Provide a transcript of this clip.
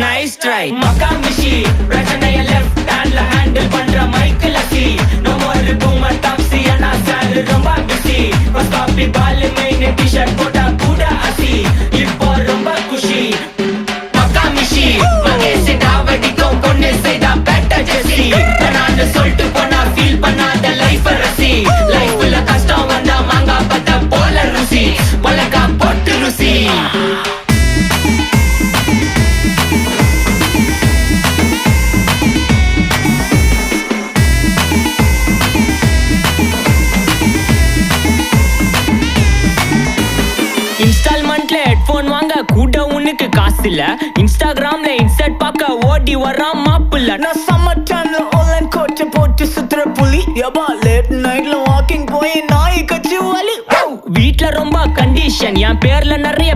nice try Makkamishi பிரச்சனைய left ஹேண்ட்ல handle பண்ற மைக்கேல் அசி நோ மோர் பூமர் டாக்ஸி அண்ணா சார் ரொம்ப பிஸி ஃபர்ஸ்ட் காப்பி பால் மெயின் டி-ஷர்ட் போட்டா கூட அசி இப்போ ரொம்ப குஷி மக்காமிஷி மகேஷ் டாவடிக்கும் பொண்ணு செய்தா பெட்ட ஜெசி நான் சொல்லிட்டு போனா ஃபீல் பண்ணாத லைஃப் ரசி லைஃப்ல கஷ்டம் வந்தா மாங்கா பத்த போல ருசி பலகா போட்டு ருசி இன்ஸ்டால்மெண்ட்ல ஹெட்போன் வாங்க கூட உனக்கு காசு இல்ல இன்ஸ்டாகிராம்ல இன்ஸ்டர்ட் பார்க்க ஓடி வரான் மாப்பிள்ள நான் சம்மர் டைம்ல ஆன்லைன் கோட்டை போட்டு சுத்துற புலி யபா லேட் நைட்ல வாக்கிங் போய் நாய் கச்சி வலி வீட்ல ரொம்ப கண்டிஷன் என் பேர்ல நிறைய